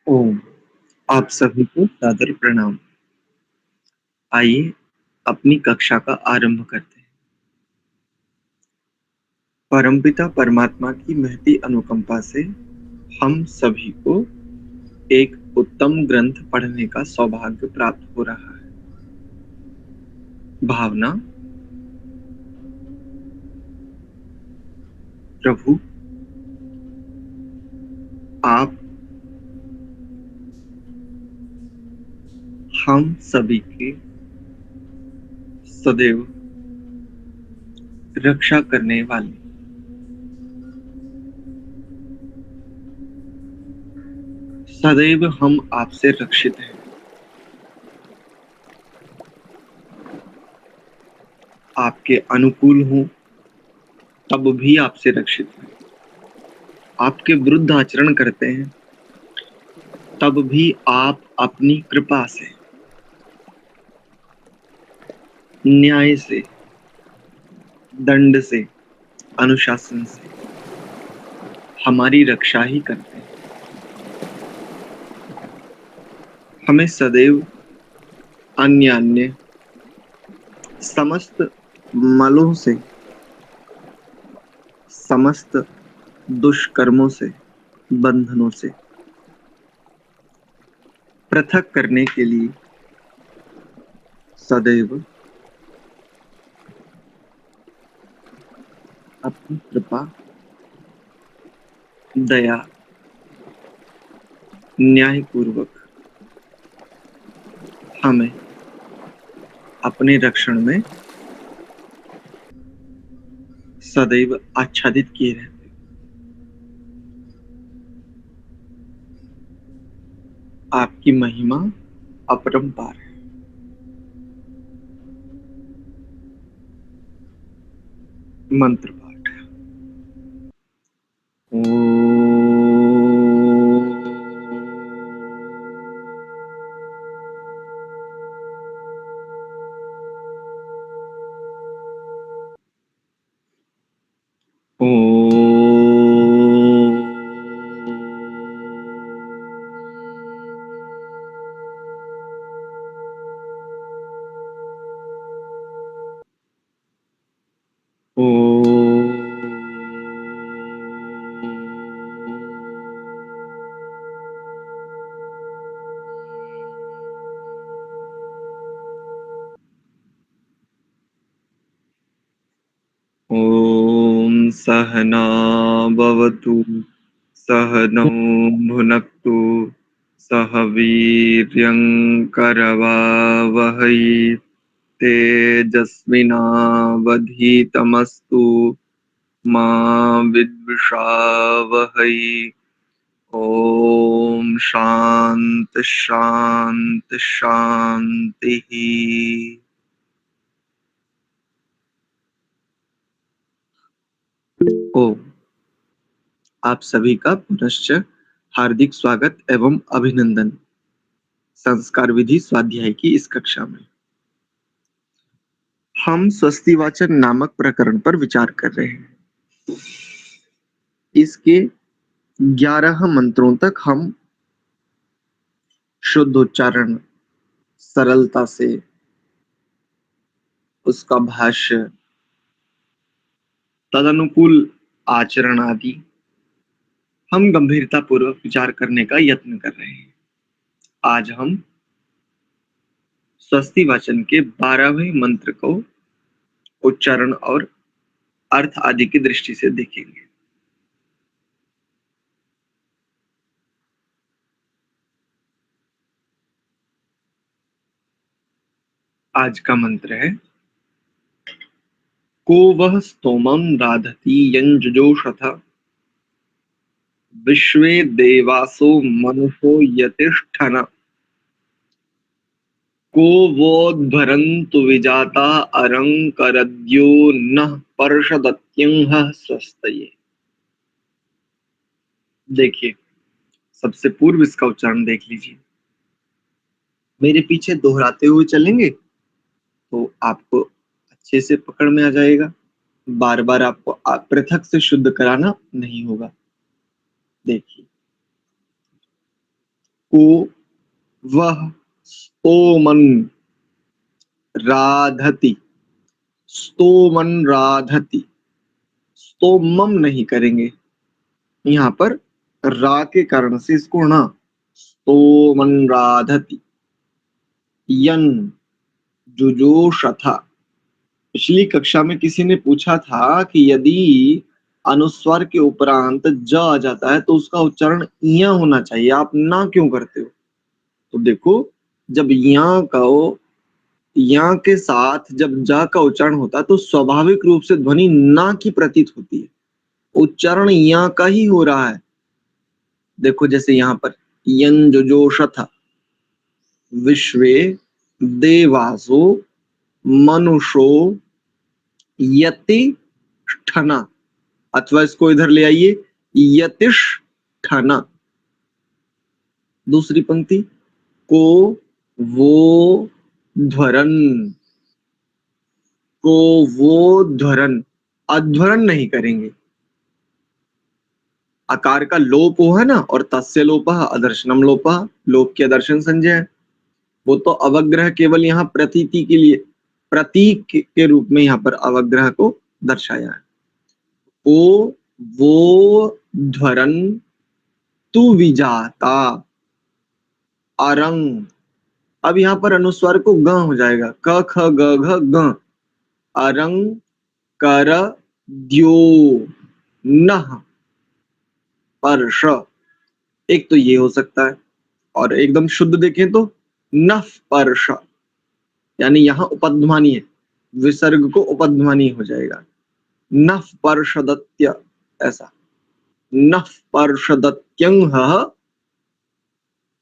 ओम, आप सभी को सादर प्रणाम। आइए अपनी कक्षा का आरंभ करते हैं। परमपिता परमात्मा की महती अनुकंपा से हम सभी को एक उत्तम ग्रंथ पढ़ने का सौभाग्य प्राप्त हो रहा है। भावना, प्रभु आप हम सभी की सदैव रक्षा करने वाले, सदैव हम आपसे रक्षित हैं। आपके अनुकूल हों तब भी आपसे रक्षित हैं। आपके विरुद्ध आचरण करते हैं तब भी आप अपनी कृपा से, न्याय से, दंड से, अनुशासन से हमारी रक्षा ही करते हैं। हमें सदैव अन्य अन्य समस्त मलों से, समस्त दुष्कर्मों से, बंधनों से पृथक करने के लिए सदैव अपनी कृपा, दया, न्यायपूर्वक हमें अपने रक्षण में सदैव आच्छादित किए रहते हैं। आपकी महिमा अपरंपार है। मंत्र पाठ। ॐ सहना भवतु, सहनौ भुनक्तु, सह वीर्यं करवावहै, तेजस्विनावधीतमस्तु मा विद्विषावहै। ॐ शान्ति शान्ति शान्तिः। ओम, आप सभी का पुनश्च हार्दिक स्वागत एवं अभिनंदन संस्कार विधि स्वाध्याय की इस कक्षा में। हम स्वस्तिवाचन नामक प्रकरण पर विचार कर रहे हैं। इसके 11 मंत्रों तक हम शुद्ध उच्चारण, सरलता से उसका भाष्य, तदनुकूल आचरण आदि हम गंभीरता पूर्वक विचार करने का यत्न कर रहे हैं। आज हम स्वस्ति वाचन के 12वें मंत्र को उच्चारण और अर्थ आदि की दृष्टि से देखेंगे। आज का मंत्र है, को वह स्तोमं राधति यंजुजोषथ, विश्वे देवासो मनुषो यतिष्ठन, को वोद्धरन्तु विजाता अरंकरद्यो नः पर्षदत्यंहः स्वस्तये। देखिए, सबसे पूर्व इसका उच्चारण देख लीजिए। मेरे पीछे दोहराते हुए चलेंगे तो आपको अच्छे से पकड़ में आ जाएगा। बार बार आपको पृथक से शुद्ध कराना नहीं होगा। देखिए, को वह स्तोमन राधति, स्तोमन राधति, स्तोमम नहीं करेंगे यहाँ पर, रा के कारण से इसको ना स्तोमन राधति। यन जुजोषथ, पिछली कक्षा में किसी ने पूछा था कि यदि अनुस्वार के उपरांत ज आ जाता है तो उसका उच्चारण इया होना चाहिए, आप ना क्यों करते हो? तो देखो, जब या के साथ जब जा का उच्चारण होता है तो स्वाभाविक रूप से ध्वनि ना की प्रतीत होती है, उच्चारण या का ही हो रहा है। देखो जैसे यहाँ पर यन जुजोषथ विश्वे देवासो मनुषो यतिष्ठना, अथवा इसको इधर ले आइए यतिष्ठना। दूसरी पंक्ति को वो ध्वरन, को वो ध्वरन, अध्वरन नहीं करेंगे। आकार का लोप हो है ना, और तस्य लोपः अदर्शनम लोपः, लोप के अदर्शन संजय है। वो तो अवग्रह केवल यहाँ प्रतीति के लिए, प्रतीक के रूप में यहाँ पर अवग्रह को दर्शाया है। ओ वो ध्वरन तु विजाता अरंग, अब यहाँ पर अनुस्वार को ग हो जाएगा, क ख ग घ ग, अरंग कर द्यो नह पर्श। एक तो ये हो सकता है, और एकदम शुद्ध देखें तो नफ पर्श, यानी यहाँ उपध्मानी है, विसर्ग को उपध्मानी हो जाएगा, नफ पर्षदत्य, ऐसा नफ पर्षदत्यंग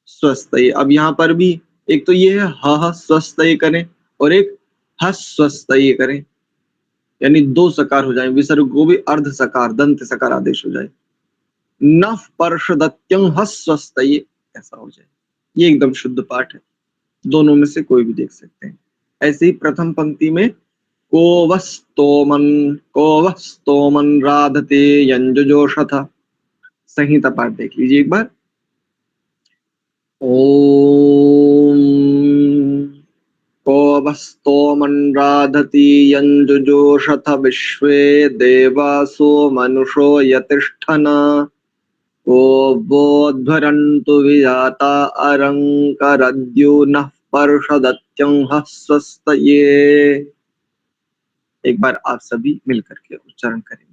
स्वस्थय। अब यहाँ पर भी एक तो ये है ह स्वस्थय करें, और एक हस स्वस्थय करें, यानी दो सकार हो जाए, विसर्ग को भी अर्ध सकार दंत सकार आदेश हो जाए, नफ पर्षदत्यंग हस स्वस्थय, ऐसा हो जाए। ये एकदम शुद्ध पाठ है, दोनों में से कोई भी देख सकते हैं। ऐसे ही प्रथम पंक्ति में को वस्तोमन राधते यंजुजोषथ, संहिता पाठ देख लीजिए एक बार। ओम को वस्तोमन राधति यंजुजोषथ विश्वे देवासो मनुषो यतिष्ठना, को बोध्वरन्तु विजाता अरंकरद्यो नः पर्षदत्यंह स्वस्तये। एक बार आप सभी मिलकर के उच्चारण करेंगे।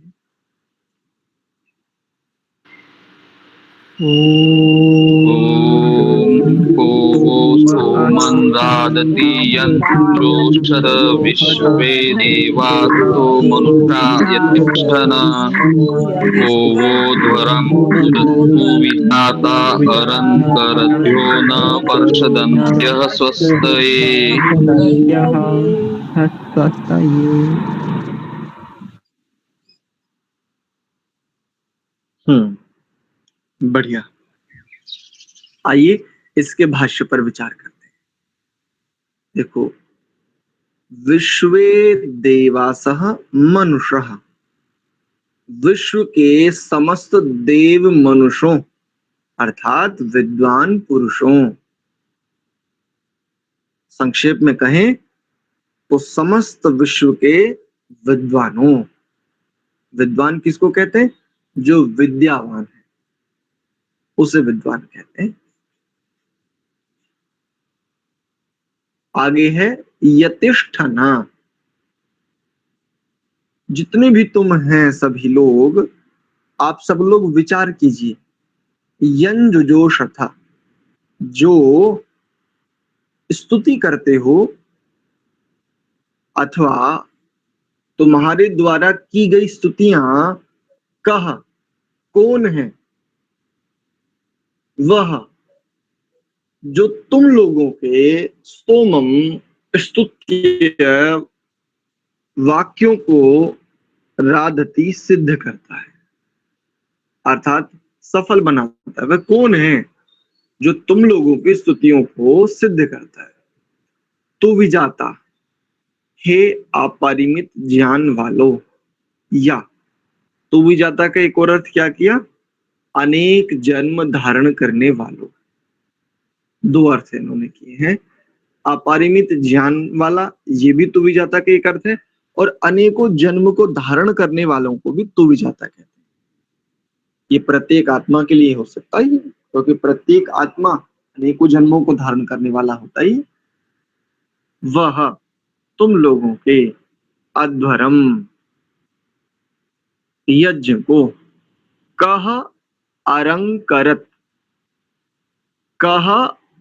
सोमन राधति यंजुषथ विश्वे देवासो मनुषा यतिष्ठना, को वो ध्वरं तु विधाता अरंकरद्यो न पर्षदन्त्यः स्वस्तये। बढ़िया, आइए इसके भाष्य पर विचार करते हैं। देखो, विश्वे देवासः मनुषः, विश्व के समस्त देव मनुष्यों अर्थात विद्वान पुरुषों, संक्षेप में कहें तो समस्त विश्व के विद्वानों। विद्वान किसको कहते हैं? जो विद्यावान है उसे विद्वान कहते हैं। आगे है यतिष्ठना, जितने भी तुम हैं सभी लोग, आप सब लोग विचार कीजिए, यंजुजोषथ, जो स्तुति करते हो अथवा तुम्हारे द्वारा की गई स्तुतियां, कह कौन है? वह जो तुम लोगों के स्तोमम स्तुत्य वाक्यों को राधति सिद्ध करता है, अर्थात सफल बनाता है। वह कौन है जो तुम लोगों की स्तुतियों को सिद्ध करता है? तू विजाता, हे अपरिमित ज्ञान वालों, या तू विजाता का एक और अर्थ क्या किया? अनेक जन्म धारण करने वालों। दो अर्थ इन्होंने किए हैं। अपरिमित ज्ञान वाला, ये भी तुविजाता का एक अर्थ है, और अनेकों जन्म को धारण करने वालों को भी तुविजाता कहते हैं। ये प्रत्येक आत्मा के लिए हो सकता है, क्योंकि प्रत्येक आत्मा अनेकों जन्मों को धारण करने वाला होता ही। वह तुम लोगों के अध्वरम यज्ञ को कह अलंकरत, कह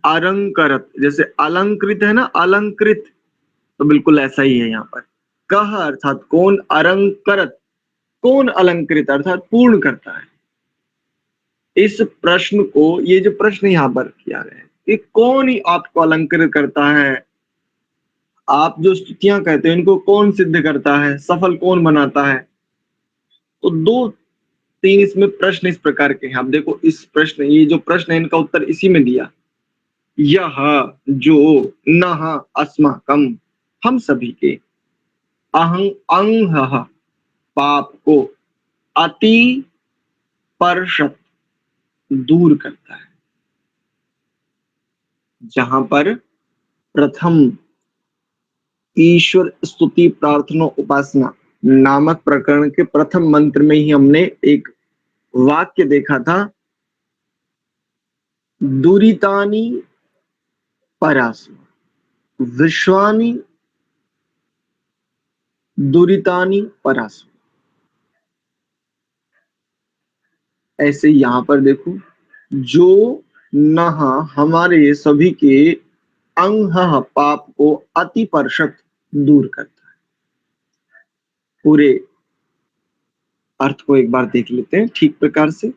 अलंकरत, जैसे अलंकृत है ना, अलंकृत, तो बिल्कुल ऐसा ही है यहाँ पर। कह अर्थात कौन, अलंकरत कौन, अलंकृत अर्थात पूर्ण करता है। इस प्रश्न को, ये जो प्रश्न यहाँ पर किया गया है कि कौन ही आपको अलंकृत करता है, आप जो स्तुतियां कहते हैं इनको कौन सिद्ध करता है, सफल कौन बनाता है। तो दो तीन इसमें प्रश्न इस प्रकार के हैं। आप देखो इस प्रश्न, ये जो प्रश्न है इनका उत्तर इसी में दिया। यह जो नह अस्माकम, हम सभी के, अहं अंह पाप को अति परशत दूर करता है। जहां पर प्रथम ईश्वर स्तुति प्रार्थना उपासना नामक प्रकरण के प्रथम मंत्र में ही हमने एक वाक्य देखा था, दुरितानि परासु विश्वानि दुरितानि परासु। ऐसे यहाँ पर देखो, जो नह हमारे सभी के अंह पाप को अति परशत दूर करता है। पूरे अर्थ को एक बार देख लेते हैं ठीक प्रकार से।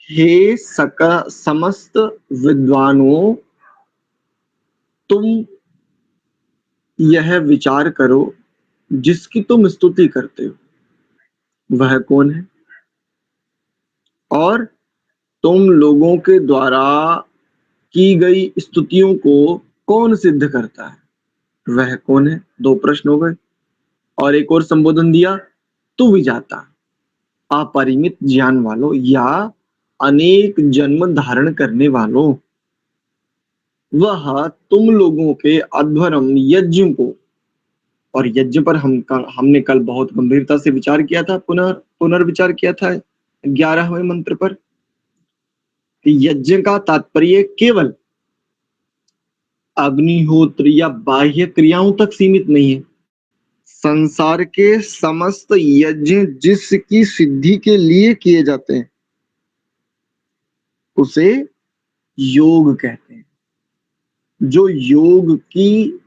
हे समस्त विद्वानों, तुम यह विचार करो, जिसकी तुम स्तुति करते हो वह कौन है, और तुम लोगों के द्वारा की गई स्तुतियों को कौन सिद्ध करता है वह कौन है। दो प्रश्न हो गए। और एक और संबोधन दिया, तू विजाता, अपरिमित ज्ञान वालों या अनेक जन्म धारण करने वालों, वह तुम लोगों के अध्वरम यज्ञ को, और यज्ञ पर हमने कल बहुत गंभीरता से विचार किया था, पुनर्विचार किया था 11वें मंत्र पर। यज्ञ का तात्पर्य केवल अग्निहोत्र या बाह्य क्रियाओं तक सीमित नहीं है। संसार के समस्त यज्ञ जिसकी सिद्धि के लिए किए जाते हैं उसे योग कहते हैं, जो योग की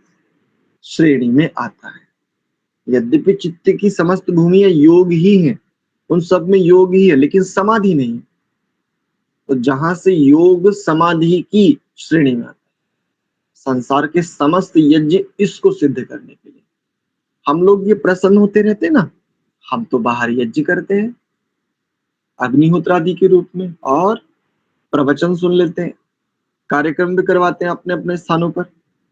श्रेणी में आता है। यद्यपि चित्त की समस्त भूमियां योग ही है, उन सब में योग ही है, लेकिन समाधि नहीं। तो जहां से योग समाधि की श्रेणी में आता है, संसार के समस्त यज्ञ इसको सिद्ध करने के लिए। हम लोग ये प्रसन्न होते रहते ना, हम तो बाहर यज्ञ करते हैं अग्निहोत्र आदि के रूप में, और प्रवचन सुन लेते हैं, कार्यक्रम भी करवाते हैं अपने अपने स्थानों पर,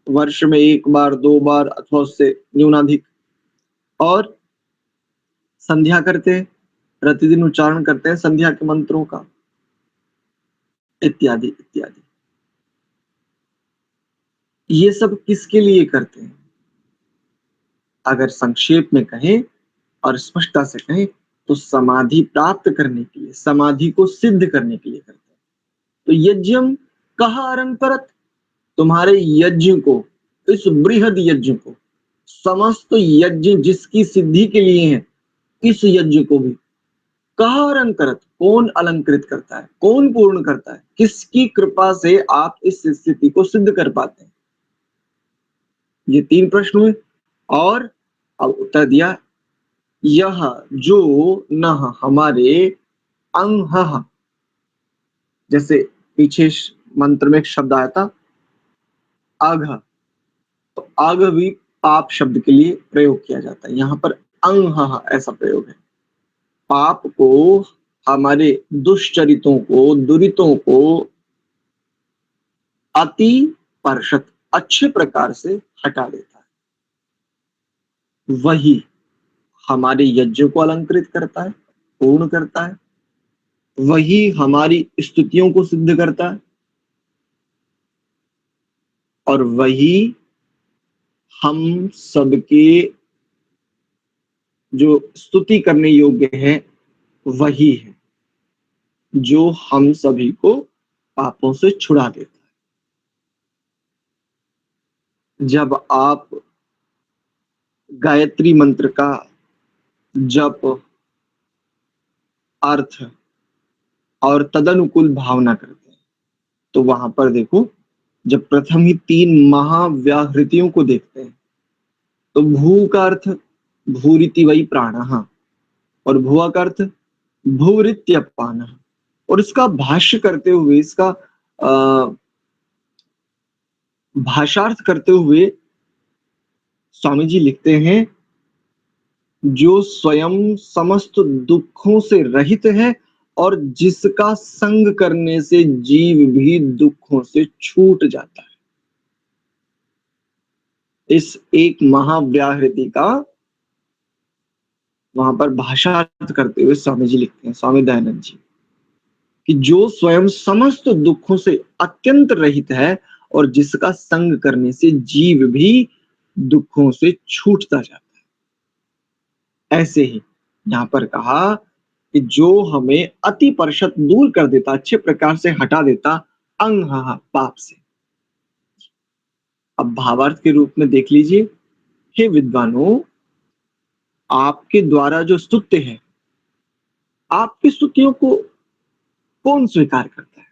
वर्ष में एक बार दो बार अथवा उससे न्यूनाधिक, और संध्या करते हैं, प्रतिदिन उच्चारण करते हैं संध्या के मंत्रों का, इत्यादि इत्यादि। ये सब किसके लिए करते हैं? अगर संक्षेप में कहें और स्पष्टता से कहें तो समाधि प्राप्त करने के लिए, समाधि को सिद्ध करने के लिए करते हैं। तो यज्ञम कहा अलंकरत, तुम्हारे यज्ञ को, इस बृहद यज्ञ को, समस्त यज्ञ जिसकी सिद्धि के लिए है, इस यज्ञ को भी कहा अलंकरत, कौन अलंकृत करता है, कौन पूर्ण करता है, किसकी कृपा से आप इस स्थिति को सिद्ध कर पाते हैं। ये तीन प्रश्न हुए। और अब उत्तर दिया, यह जो न हमारे अंह, जैसे पीछे मंत्र में एक शब्द आया था आघ, तो आघ भी पाप शब्द के लिए प्रयोग किया जाता है, यहाँ पर अंह ऐसा प्रयोग है। पाप को, हमारे दुष्चरितों को, दुरितों को अति परशत, अच्छे प्रकार से हटा देता है। वही हमारे यज्ञ को अलंकृत करता है, पूर्ण करता है, वही हमारी स्तुतियों को सिद्ध करता है, और वही हम सबके जो स्तुति करने योग्य है वही है जो हम सभी को पापों से छुड़ा देता है। जब आप गायत्री मंत्र का जप, अर्थ और तदनुकूल भावना करते हैं तो वहां पर देखो, जब प्रथम ही 3 महाव्याहृतियों को देखते हैं तो भू का अर्थ भूरिति वही प्राणः, और भुआ का अर्थ भूरित्यपानः, और इसका भाष्य करते हुए, इसका भाषार्थ करते हुए स्वामी जी लिखते हैं, जो स्वयं समस्त दुखों से रहित है और जिसका संग करने से जीव भी दुखों से छूट जाता है। इस एक महाव्याहृति का वहां पर भाषार्थ करते हुए स्वामी जी लिखते हैं, स्वामी दयानंद जी, कि जो स्वयं समस्त दुखों से अत्यंत रहित है और जिसका संग करने से जीव भी दुखों से छूटता जाता है। ऐसे ही यहां पर कहा कि जो हमें अति परशत दूर कर देता, अच्छे प्रकार से हटा देता अंग पाप से। अब भावार्थ के रूप में देख लीजिए, हे विद्वानों, आपके द्वारा जो स्तुत्य है, आपकी स्तुतियों को कौन स्वीकार करता है?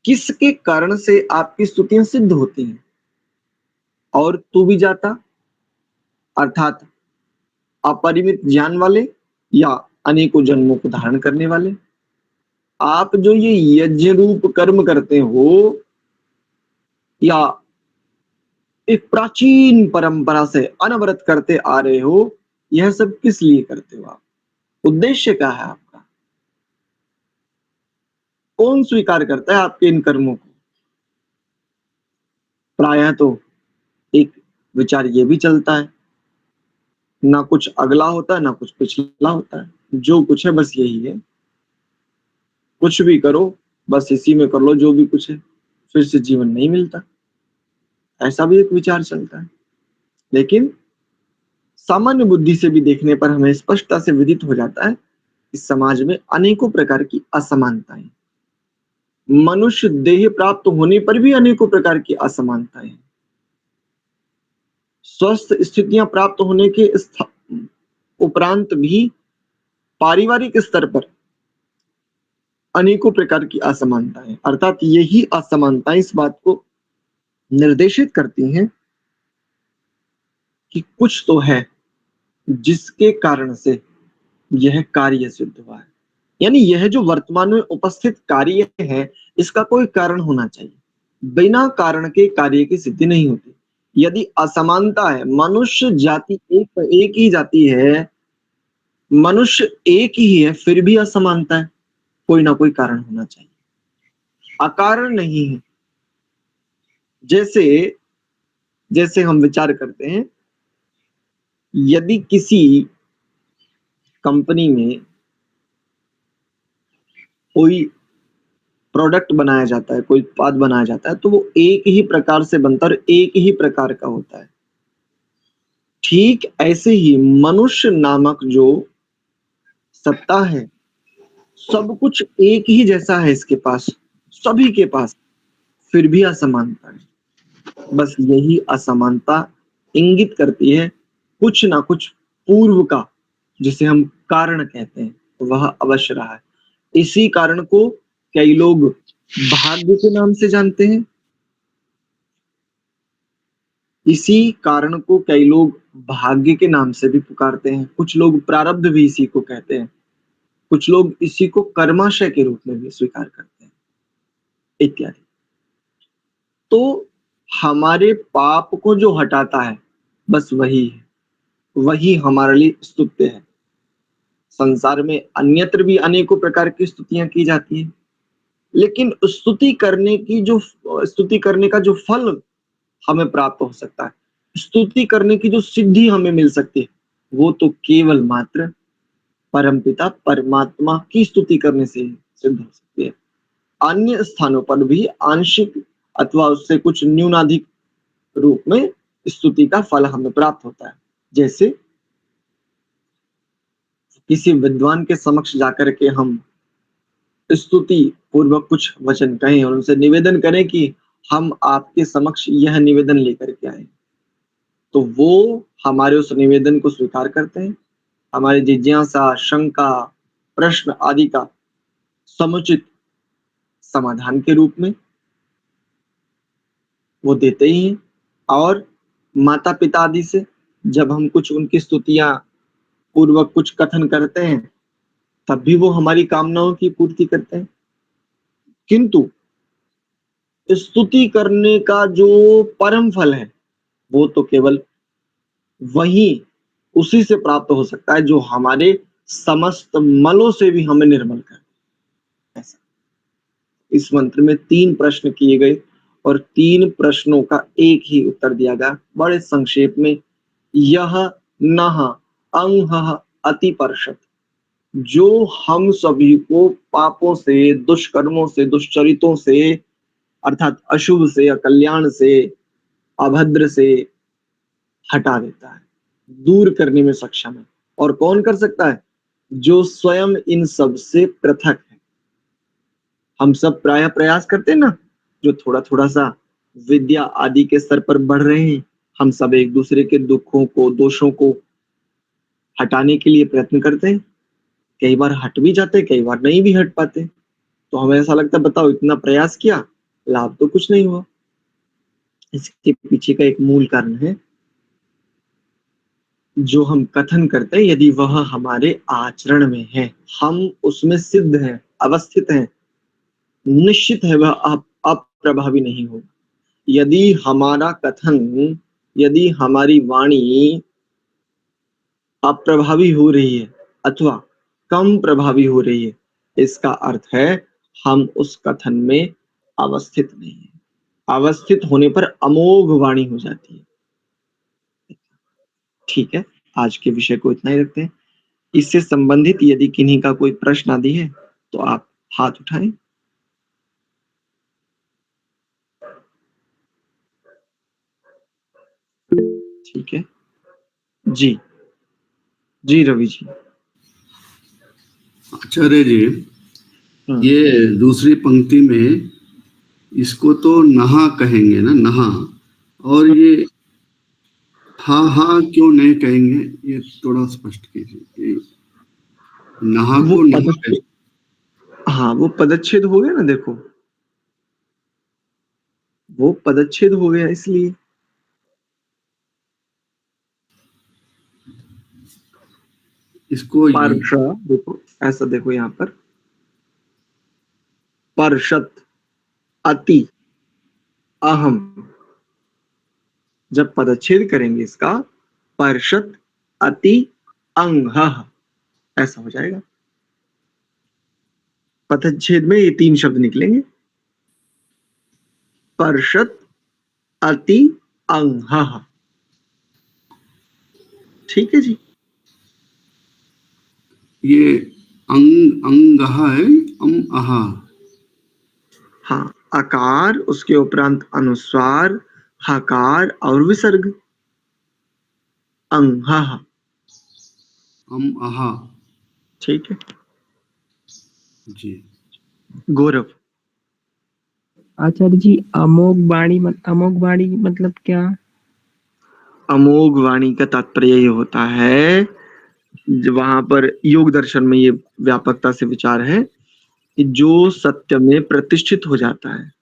किसके कारण से आपकी स्तुतियां सिद्ध होती हैं? और तू भी जाता, अर्थात अपरिमित ज्ञान वाले या अनेकों जन्मों को धारण करने वाले, आप जो ये यज्ञ रूप कर्म करते हो या एक प्राचीन परंपरा से अनवरत करते आ रहे हो, यह सब किस लिए करते हो? आप उद्देश्य क्या है आपका? कौन स्वीकार करता है आपके इन कर्मों को? प्रायः तो एक विचार ये भी चलता है, ना कुछ अगला होता है ना कुछ पिछला होता है, जो कुछ है बस यही है, कुछ भी करो बस इसी में कर लो जो भी कुछ है, फिर से जीवन नहीं मिलता। ऐसा भी एक विचार चलता है। लेकिन सामान्य बुद्धि से भी देखने पर हमें स्पष्टता से विदित हो जाता है कि समाज में अनेकों प्रकार की असमानताएं, मनुष्य देह प्राप्त होने पर भी अनेकों प्रकार की असमानताएं, स्वस्थ स्थितियां प्राप्त होने के उपरांत भी पारिवारिक स्तर पर अनेकों प्रकार की असमानताएं, अर्थात यही असमानताएं इस बात को निर्देशित करती हैं कि कुछ तो है जिसके कारण से यह कार्य सिद्ध हुआ है। यानी यह जो वर्तमान में उपस्थित कार्य है, इसका कोई कारण होना चाहिए। बिना कारण के कार्य की सिद्धि नहीं होती। यदि असमानता है, मनुष्य जाति एक ही जाति है, मनुष्य एक ही है, फिर भी असमानता है, कोई ना कोई कारण होना चाहिए, अकारण नहीं है। जैसे जैसे हम विचार करते हैं, यदि किसी कंपनी में कोई प्रोडक्ट बनाया जाता है, कोई उत्पाद बनाया जाता है, तो वो एक ही प्रकार से बनता है और एक ही प्रकार का होता है। ठीक ऐसे ही मनुष्य नामक जो सत्ता है, सब कुछ एक ही जैसा है इसके पास, सभी के पास, फिर भी असमानता है। बस यही असमानता इंगित करती है कुछ ना कुछ पूर्व का, जिसे हम कारण कहते हैं, वह अवश्य रहा है। इसी कारण को कई लोग भाग्य के नाम से जानते हैं, इसी कारण को कई लोग भाग्य के नाम से भी पुकारते हैं, कुछ लोग प्रारब्ध भी इसी को कहते हैं, कुछ लोग इसी को कर्माशय के रूप में भी स्वीकार करते हैं, इत्यादि। तो हमारे पाप को जो हटाता है, बस वही है, वही हमारे लिए स्तुत्य है। संसार में अन्यत्र भी अनेकों प्रकार की स्तुतियां की जाती हैं, लेकिन स्तुति करने का जो फल हमें प्राप्त हो सकता है, स्तुति करने की जो सिद्धि हमें मिल सकती है, वो तो केवल मात्र परमपिता परमात्मा की स्तुति करने से ही सिद्ध हो सकती है। अन्य स्थानों पर भी आंशिक अथवा उससे कुछ न्यूनाधिक रूप में स्तुति का फल हमें प्राप्त होता है। जैसे किसी विद्वान के समक्ष जाकर के हम स्तुति पूर्वक कुछ वचन कहें और उनसे निवेदन करें कि हम आपके समक्ष यह निवेदन लेकर के आए, तो वो हमारे उस निवेदन को स्वीकार करते हैं, हमारी जिज्ञासा, शंका, प्रश्न आदि का समुचित समाधान के रूप में वो देते ही हैं। और माता पिता आदि से जब हम कुछ उनकी स्तुतियां पूर्वक कुछ कथन करते हैं, तब भी वो हमारी कामनाओं की पूर्ति करते हैं। किंतु स्तुति करने का जो परम फल है, वो तो केवल वही उसी से प्राप्त हो सकता है जो हमारे समस्त मलों से भी हमें निर्मल कर। ऐसा इस मंत्र में 3 प्रश्न किए गए और 3 प्रश्नों का एक ही उत्तर दिया गया बड़े संक्षेप में। यह नह अंह अति परषत, जो हम सभी को पापों से, दुष्कर्मों से, दुष्चरितों से, अर्थात अशुभ से, अकल्याण से, अभद्र से हटा देता है, दूर करने में सक्षम है। और कौन कर सकता है? जो स्वयं इन सब से पृथक है। हम सब प्राय प्रयास करते हैं ना, जो थोड़ा थोड़ा सा विद्या आदि के स्तर पर बढ़ रहे हैं, हम सब एक दूसरे के दुखों को, दोषों को हटाने के लिए प्रयत्न करते हैं। कई बार हट भी जाते, कई बार नहीं भी हट पाते, तो हमें ऐसा लगता है बताओ इतना प्रयास किया, लाभ तो कुछ नहीं हुआ। इसके पीछे का एक मूल कारण है, जो हम कथन करते हैं यदि वह हमारे आचरण में है, हम उसमें सिद्ध हैं, अवस्थित हैं, निश्चित है वह अप्रभावी नहीं होगा। यदि हमारा कथन, यदि हमारी वाणी अप्रभावी हो रही है अथवा कम प्रभावी हो रही है, इसका अर्थ है हम उस कथन में अवस्थित नहीं है। अवस्थित होने पर अमोघ वाणी हो जाती है। ठीक है, आज के विषय को इतना ही रखते हैं। इससे संबंधित यदि किन्हीं का कोई प्रश्न आदि है तो आप हाथ उठाएं। ठीक है जी, जी रवि जी। आचार्य जी, ये दूसरी पंक्ति में इसको तो नहा कहेंगे ना, नहा, और ये हा हा क्यों नहीं कहेंगे, ये थोड़ा स्पष्ट कीजिए। नहा को नहा कैसे? हाँ, वो पदच्छेद हो गया ना, देखो वो पदच्छेद हो गया, इसलिए इसको देखो ऐसा, देखो यहाँ पर परषत, अति, अहम, जब पदच्छेद करेंगे इसका, परषत, अति, अंग, ऐसा हो जाएगा। पदच्छेद में ये 3 शब्द निकलेंगे, परषत, अति, अंग। ठीक है जी। ये अंग है, अहा। हाँ, अकार, उसके उपरांत अनुस्वार, हकार और विसर्ग, अंग, अहा। ठीक है जी। गौरव। आचार्य जी, अमोघ वाणी मतलब क्या? अमोघ वाणी का तात्पर्य ये होता है, वहां पर योग दर्शन में ये व्यापकता से विचार है कि जो सत्य में प्रतिष्ठित हो जाता है,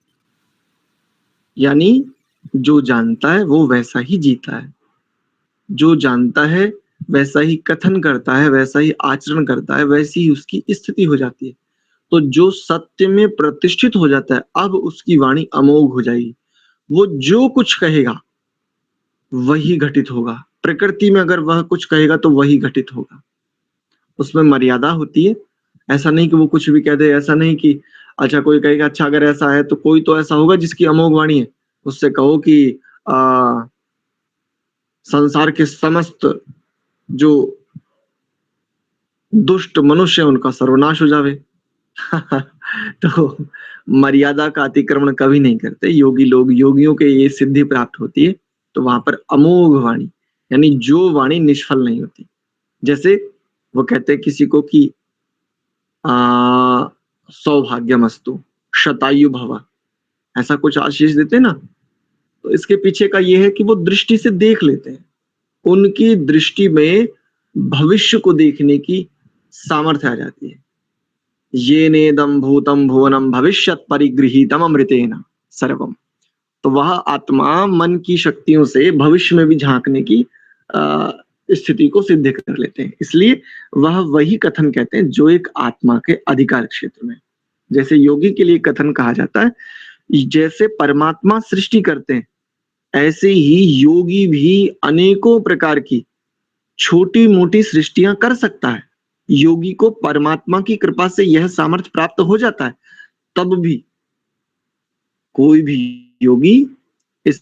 यानी जो जानता है वो वैसा ही जीता है, जो जानता है वैसा ही कथन करता है, वैसा ही आचरण करता है, वैसी ही उसकी स्थिति हो जाती है। तो जो सत्य में प्रतिष्ठित हो जाता है, अब उसकी वाणी अमोघ हो जाएगी। वो जो कुछ कहेगा वही घटित होगा। प्रकृति में अगर वह कुछ कहेगा तो वही घटित होगा, उसमें मर्यादा होती है। ऐसा नहीं कि वो कुछ भी कह दे, ऐसा नहीं कि अच्छा कोई कहेगा अच्छा अगर ऐसा है तो कोई तो ऐसा होगा जिसकी अमोघ वाणी है, उससे कहो कि संसार के समस्त जो दुष्ट मनुष्य है उनका सर्वनाश हो जावे। तो मर्यादा का अतिक्रमण कभी नहीं करते योगी लोग। योगियों के ये सिद्धि प्राप्त होती है तो वहां पर अमोघ वाणी, यानी जो वाणी निष्फल नहीं होती। जैसे वो कहते हैं किसी को कि सौभाग्यमस्तु, शतायु भव, ऐसा कुछ आशीष देते ना, तो इसके पीछे का ये है कि वो दृष्टि से देख लेते हैं। उनकी दृष्टि में भविष्य को देखने की सामर्थ्य आ जाती है। ये नेदम भूतम भुवनम भविष्यत परिगृहीतम अमृतेन सर्वम। तो वह आत्मा मन की शक्तियों से भविष्य में भी झांकने की स्थिति को सिद्ध कर लेते हैं। इसलिए वह वही कथन कहते हैं जो एक आत्मा के अधिकार क्षेत्र में। जैसे योगी के लिए कथन कहा जाता है, जैसे परमात्मा सृष्टि करते हैं ऐसे ही योगी भी अनेकों प्रकार की छोटी मोटी सृष्टियां कर सकता है। योगी को परमात्मा की कृपा से यह सामर्थ्य प्राप्त हो जाता है, तब भी कोई भी योगी इस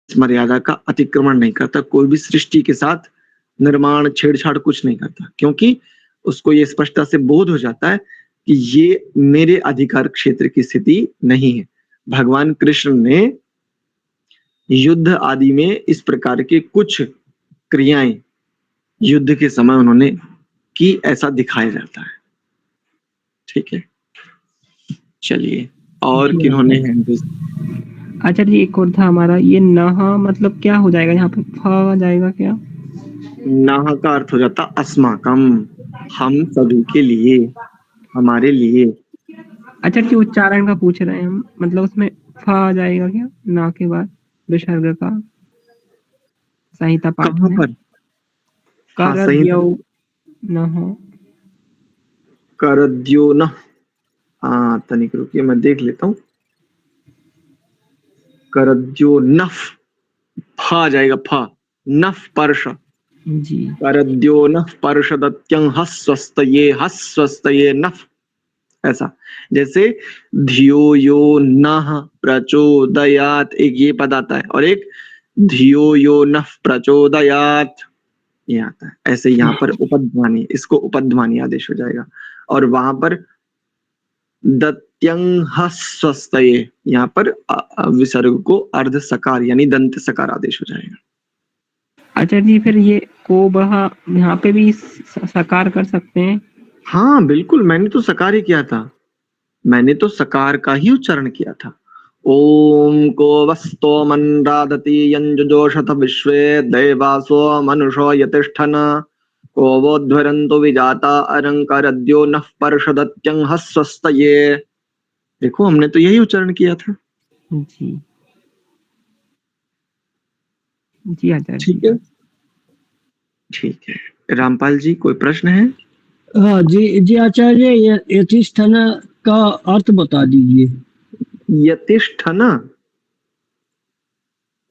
मर्यादा का अतिक्रमण नहीं करता, कोई भी सृष्टि के साथ निर्माण छेड़छाड़ कुछ नहीं करता, क्योंकि उसको ये स्पष्टता से बोध हो जाता है कि ये मेरे अधिकार क्षेत्र की स्थिति नहीं है। भगवान कृष्ण ने युद्ध आदि में इस प्रकार के कुछ क्रियाएं युद्ध के समय उन्होंने की, ऐसा दिखाया जाता है। ठीक है, चलिए और जी, किन्होंने आचार्य जी एक और था हमारा, ये नहा मतलब क्या हो जाएगा, यहाँ पे फ आ जाएगा क्या? नाह का अर्थ हो जाता अस्माकम, हम सभी के लिए, हमारे लिए। आचार्य जी उच्चारण का पूछ रहे हैं हम, मतलब उसमें फ आ जाएगा क्या ना के बाद विसर्ग का संहिता पाठ कहाँ में? पर? हाँ सही, करद्यौ नहो। करद्यो न, हाँ तनिक रुकिए मैं देख लेता हूँ। करद्यो नफ, फ आ जाएगा, फ नफ पर्श, जी करद्यो नफ पर्षदत्यं हस्वस्तये, हस्वस्तये नफ, ऐसा। जैसे धियो यो नः प्रचोदयात, एक ये पद आता है और एक धियो यो नः प्रचोदयात ये आता है। ऐसे यहाँ पर उपध्मानी, इसको उपध्मानी आदेश हो जाएगा। और वहां पर दत्यं हस्वस्तये, यहाँ पर विसर्ग को अर्ध सकार यानी दंत सकार आदेश हो जाएगा। आचार्य जी फिर ये को बहा यहाँ पे भी सकार कर सकते हैं? हाँ बिल्कुल, मैंने तो सकार ही किया था, मैंने तो सकार का ही उच्चारण किया था। ओम को वस्तो मंदादति यंजुजोषथ विश्वे देवासो मनुषो यतिष्ठन को वोध्वरन्तो विजाता अरंकारद्यो नः पर्षदत्यं हस्वस्तये। देखो हमने तो यही उच्चारण किया था। जी जी आचार्य जी। ठीक है, ठीक है। रामपाल जी कोई प्रश्न है? हाँ जी जी आचार्य, यतिष्ठन का अर्थ बता दीजिए। यतिष्ठन,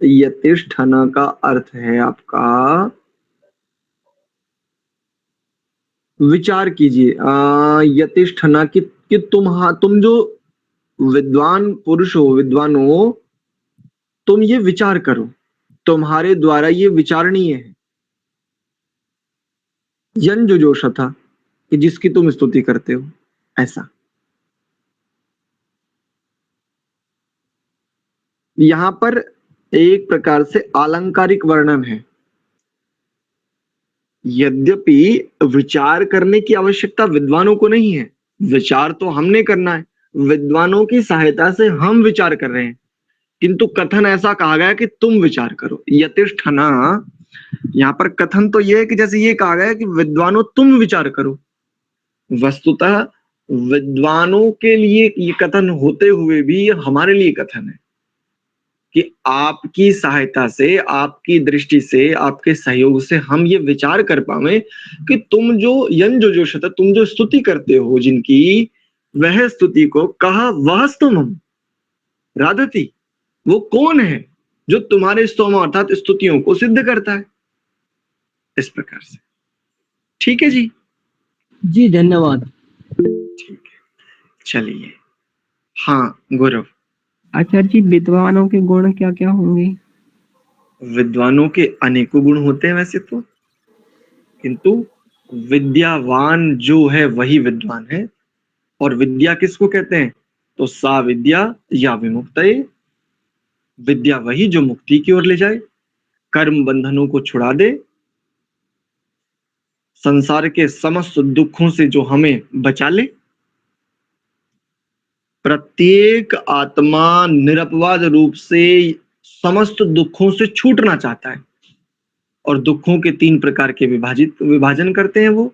यतिष्ठन का अर्थ है आपका, विचार कीजिए। यतिष्ठना कि तुम जो विद्वान पुरुष हो, विद्वान हो, तुम ये विचार करो, तुम्हारे द्वारा ये विचारणीय है। यन जो जोश था कि जिसकी तुम स्तुति करते हो, ऐसा। यहां पर एक प्रकार से अलंकारिक वर्णन है। यद्यपि विचार करने की आवश्यकता विद्वानों को नहीं है, विचार तो हमने करना है, विद्वानों की सहायता से हम विचार कर रहे हैं, किंतु कथन ऐसा कहा गया कि तुम विचार करो। यतिष्ठना, यहाँ पर कथन तो यह है कि जैसे ये कहा गया कि विद्वानों तुम विचार करो। वस्तुतः विद्वानों के लिए ये कथन होते हुए भी हमारे लिए कथन है कि आपकी सहायता से, आपकी दृष्टि से, आपके सहयोग से हम ये विचार कर पाए कि तुम जो यन जो शत, तुम जो स्तुति करते हो जिनकी, वह स्तुति को कहा वह स्तुमम राधति, वो कौन है जो तुम्हारे स्तोम अर्थात स्तुतियों को सिद्ध करता है। इस प्रकार से। ठीक है जी, जी धन्यवाद। ठीक है, चलिए। हाँ गौरव। आचार्य जी विद्वानों के गुण क्या क्या होंगे? विद्वानों के अनेकों गुण होते हैं वैसे तो, किंतु विद्यावान जो है वही विद्वान है। और विद्या किसको कहते हैं? तो सा विद्या या विमुक्तये, विद्या वही जो मुक्ति की ओर ले जाए, कर्म बंधनों को छुड़ा दे, संसार के समस्त दुखों से जो हमें बचा ले। प्रत्येक आत्मा निरपवाद रूप से समस्त दुखों से छूटना चाहता है, और दुखों के 3 प्रकार के विभाजन करते हैं वो।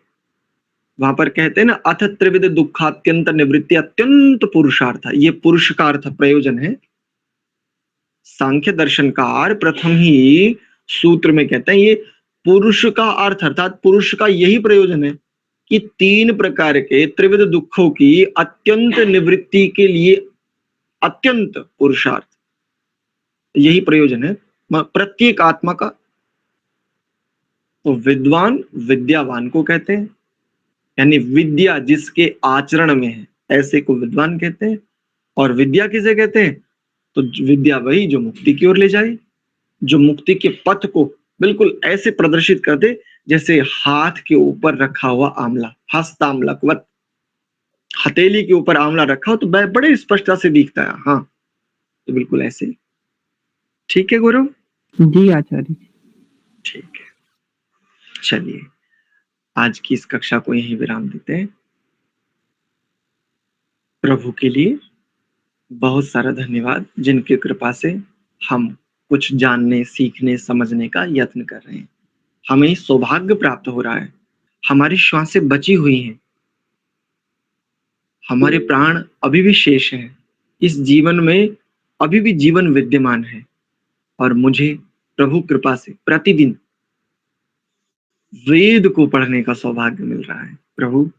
वहां पर कहते हैं ना, अथ त्रिविध दुखात्यंत निवृत्ति अत्यंत पुरुषार्थ। ये पुरुष का अर्थ प्रयोजन है। सांख्य दर्शनकार प्रथम ही सूत्र में कहते हैं ये पुरुष का अर्थ, अर्थात पुरुष का यही प्रयोजन है कि 3 प्रकार के त्रिविध दुखों की अत्यंत निवृत्ति के लिए अत्यंत पुरुषार्थ, यही प्रयोजन है प्रत्येक आत्मा का। तो विद्वान विद्यावान को कहते हैं, यानी विद्या जिसके आचरण में है ऐसे को विद्वान कहते हैं। और विद्या किसे कहते हैं? तो विद्या वही जो मुक्ति की ओर ले जाए, जो मुक्ति के पथ को बिल्कुल ऐसे प्रदर्शित कर दे जैसे हाथ के ऊपर रखा हुआ आंवला, हस्तामलकवत। हथेली के ऊपर आंवला रखा हो तो बड़े स्पष्टता से दिखता है। हाँ, तो बिल्कुल ऐसे। ठीक है गुरु जी आचार्य। ठीक है, चलिए आज की इस कक्षा को यहीं विराम देते हैं। प्रभु के लिए बहुत सारा धन्यवाद, जिनकी कृपा से हम कुछ जानने, सीखने, समझने का यत्न कर रहे हैं। हमें सौभाग्य प्राप्त हो रहा है, हमारी श्वासें बची हुई हैं, हमारे प्राण अभी भी शेष हैं, इस जीवन में अभी भी जीवन विद्यमान है, और मुझे प्रभु कृपा से प्रतिदिन वेद को पढ़ने का सौभाग्य मिल रहा है। प्रभु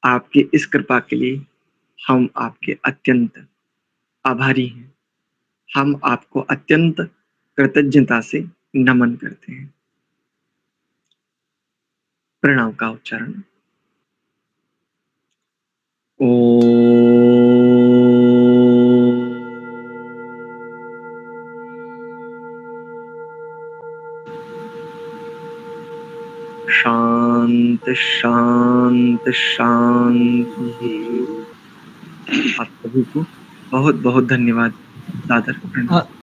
आपकी इस कृपा के लिए हम आपके अत्यंत आभारी हैं। हम आपको अत्यंत कृतज्ञता से नमन करते हैं। प्रणव का उच्चारण। शांत शांत शांति। आप सभी को बहुत बहुत धन्यवाद, सादर प्रणव।